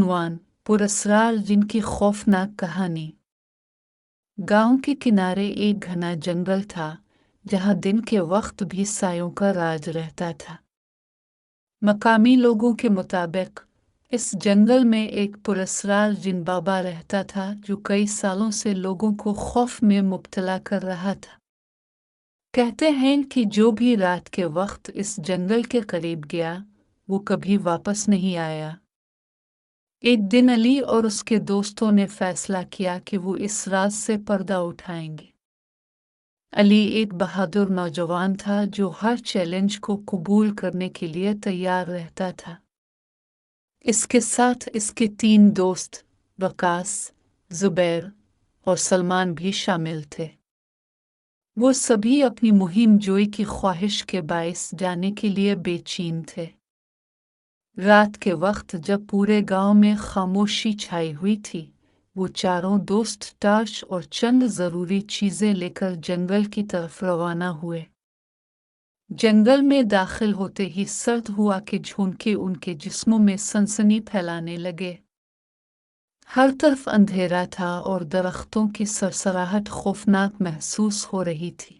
उन्वान: पुरस्कार जिनकी खौफनाक कहानी। गांव के किनारे एक घना जंगल था जहां दिन के वक्त भी सायों का राज रहता था। मकामी लोगों के मुताबिक इस जंगल में एक पुरस्कार जिन बाबा रहता था जो कई सालों से लोगों को खौफ में मुब्तला कर रहा था। कहते हैं कि जो भी रात के वक्त इस जंगल के करीब गया वो कभी वापस नहीं आया। एक दिन अली और उसके दोस्तों ने फैसला किया कि वो इस राज से पर्दा उठाएंगे। अली एक बहादुर नौजवान था जो हर चैलेंज को कबूल करने के लिए तैयार रहता था। इसके साथ इसके 3 दोस्त वकास, जुबैर और सलमान भी शामिल थे। वो सभी अपनी मुहिम जोई की ख्वाहिश के बाइस जाने के लिए बेचैन थे। रात के वक्त जब पूरे गांव में खामोशी छाई हुई थी, वो चारों दोस्त टार्च और चंद जरूरी चीजें लेकर जंगल की तरफ रवाना हुए। जंगल में दाखिल होते ही सर्द हुआ के झोंके उनके जिस्मों में सनसनी फैलाने लगे। हर तरफ अंधेरा था और दरख्तों की सरसराहट खौफनाक महसूस हो रही थी।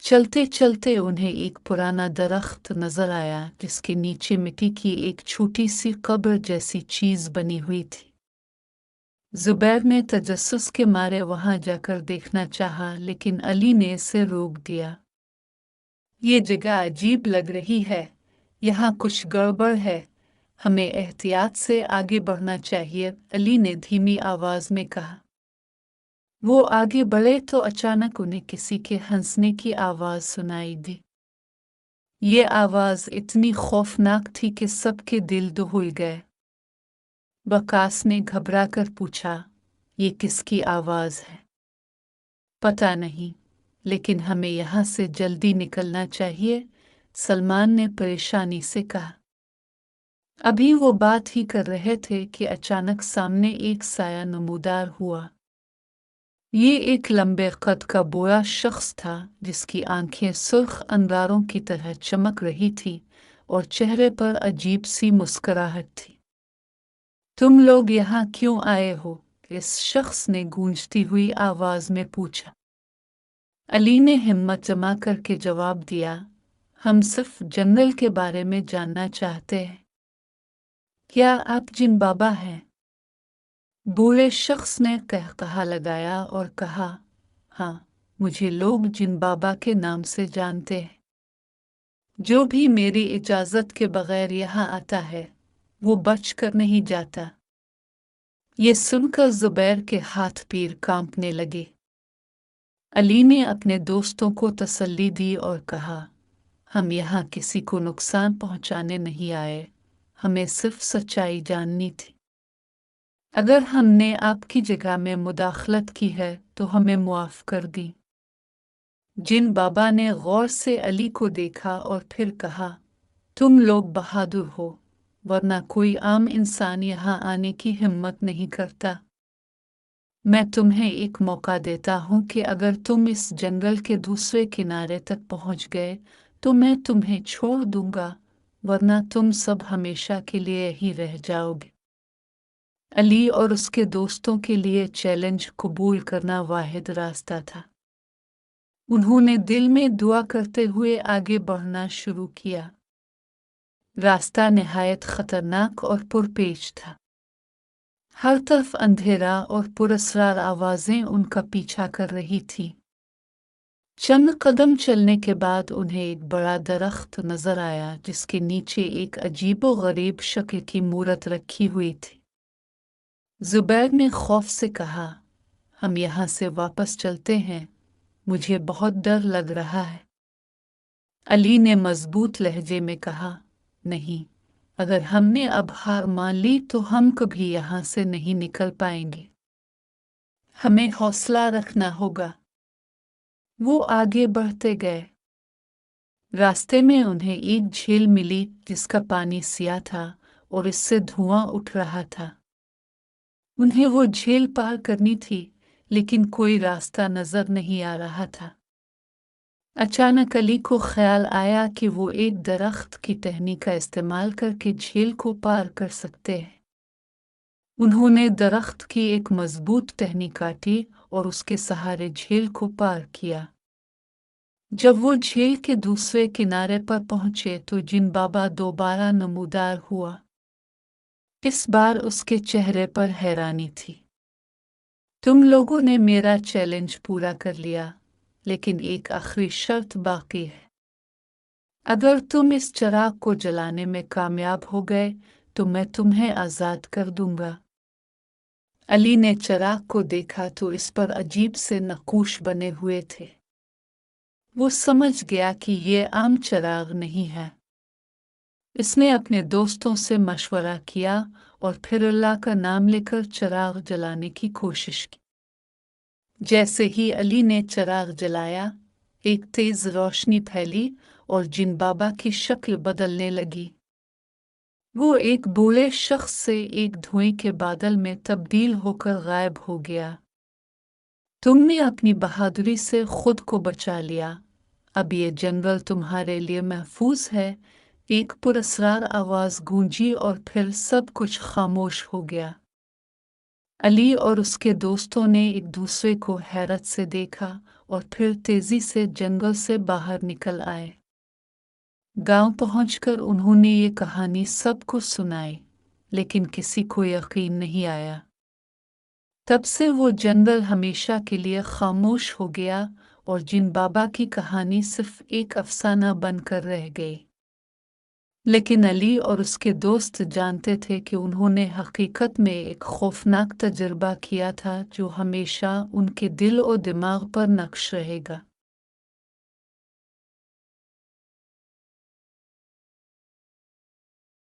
चलते चलते उन्हें एक पुराना दरख्त नजर आया जिसके नीचे मिट्टी की एक छोटी सी कब्र जैसी चीज बनी हुई थी। जुबैर ने तजस्सुस के मारे वहां जाकर देखना चाहा, लेकिन अली ने इसे रोक दिया। ये जगह अजीब लग रही है, यहाँ कुछ गड़बड़ है, हमें एहतियात से आगे बढ़ना चाहिए, अली ने धीमी आवाज में कहा। वो आगे बढ़े तो अचानक उन्हें किसी के हंसने की आवाज सुनाई दी। ये आवाज इतनी खौफनाक थी कि सबके दिल दहल गए। वकास ने घबराकर पूछा, ये किसकी आवाज है? पता नहीं, लेकिन हमें यहाँ से जल्दी निकलना चाहिए, सलमान ने परेशानी से कहा। अभी वो बात ही कर रहे थे कि अचानक सामने एक साया नमूदार हुआ। ये एक लंबे कद का बोया शख्स था जिसकी आंखें सुर्ख अंगारों की तरह चमक रही थी और चेहरे पर अजीब सी मुस्कुराहट थी। तुम लोग यहाँ क्यों आए हो? इस शख्स ने गूंजती हुई आवाज में पूछा। अली ने हिम्मत जमा करके जवाब दिया, हम सिर्फ जंगल के बारे में जानना चाहते हैं। क्या आप जिन बाबा हैं? बूढ़े शख्स ने कहकहा लगाया और कहा, हाँ, मुझे लोग जिन बाबा के नाम से जानते हैं। जो भी मेरी इजाजत के बगैर यहाँ आता है वो बच कर नहीं जाता। ये सुनकर जुबैर के हाथ पैर कांपने लगे। अली ने अपने दोस्तों को तसल्ली दी और कहा, हम यहाँ किसी को नुकसान पहुँचाने नहीं आए, हमें सिर्फ सच्चाई जाननी थी। अगर हमने आपकी जगह में मुदाखलत की है तो हमें मुआफ कर दी। जिन बाबा ने गौर से अली को देखा और फिर कहा, तुम लोग बहादुर हो, वरना कोई आम इंसान यहाँ आने की हिम्मत नहीं करता। मैं तुम्हें एक मौका देता हूँ कि अगर तुम इस जंगल के दूसरे किनारे तक पहुँच गए तो मैं तुम्हें छोड़ दूंगा, वरना तुम सब हमेशा के लिए ही रह जाओगे। अली और उसके दोस्तों के लिए चैलेंज कबूल करना वाहिद रास्ता था। उन्होंने दिल में दुआ करते हुए आगे बढ़ना शुरू किया। रास्ता निहायत खतरनाक और पुरपेच था। हर तरफ अंधेरा और पुरस्कार आवाजें उनका पीछा कर रही थी। चंद कदम चलने के बाद उन्हें एक बड़ा दरख्त नजर आया जिसके नीचे एक अजीबो-गरीब शक्ल की मूरत रखी हुई थी। जुबैर ने खौफ से कहा, हम यहाँ से वापस चलते हैं, मुझे बहुत डर लग रहा है। अली ने मजबूत लहजे में कहा, नहीं, अगर हमने अब हार मान ली तो हम कभी यहाँ से नहीं निकल पाएंगे। हमें हौसला रखना होगा। वो आगे बढ़ते गए। रास्ते में उन्हें एक झील मिली जिसका पानी सिया था और इससे धुआं उठ रहा था। उन्हें वो झील पार करनी थी, लेकिन कोई रास्ता नजर नहीं आ रहा था। अचानक अली को ख्याल आया कि वो एक दरख्त की टहनी का इस्तेमाल करके झील को पार कर सकते हैं। उन्होंने दरख्त की एक मजबूत टहनी काटी और उसके सहारे झील को पार किया। जब वो झील के दूसरे किनारे पर पहुंचे तो जिन बाबा दोबारा नमूदार हुआ। इस बार उसके चेहरे पर हैरानी थी। तुम लोगों ने मेरा चैलेंज पूरा कर लिया, लेकिन एक आखिरी शर्त बाकी है। अगर तुम इस चिराग को जलाने में कामयाब हो गए तो मैं तुम्हें आज़ाद कर दूंगा। अली ने चिराग को देखा तो इस पर अजीब से नक्काश बने हुए थे। वो समझ गया कि ये आम चिराग नहीं है। इसने अपने दोस्तों से मशवरा किया और फिर अल्लाह का नाम लेकर चिराग जलाने की कोशिश की। जैसे ही अली ने चिराग जलाया, एक तेज रोशनी फैली और जिन बाबा की शक्ल बदलने लगी। वो एक बूढ़े शख्स से एक धुएं के बादल में तब्दील होकर गायब हो गया। तुमने अपनी बहादुरी से खुद को बचा लिया। अब ये जंगल तुम्हारे लिए महफूज है। एक पुरस्कार आवाज गूंजी और फिर सब कुछ खामोश हो गया। अली और उसके दोस्तों ने एक दूसरे को हैरत से देखा और फिर तेजी से जंगल से बाहर निकल आए। गांव पहुंचकर उन्होंने ये कहानी सबको सुनाई, लेकिन किसी को यकीन नहीं आया। तब से वो जंगल हमेशा के लिए खामोश हो गया और जिन बाबा की कहानी सिर्फ एक अफसाना बनकर रह गई। लेकिन अली और उसके दोस्त जानते थे कि उन्होंने हकीकत में एक खौफनाक तजुर्बा किया था जो हमेशा उनके दिल और दिमाग पर नक्श रहेगा।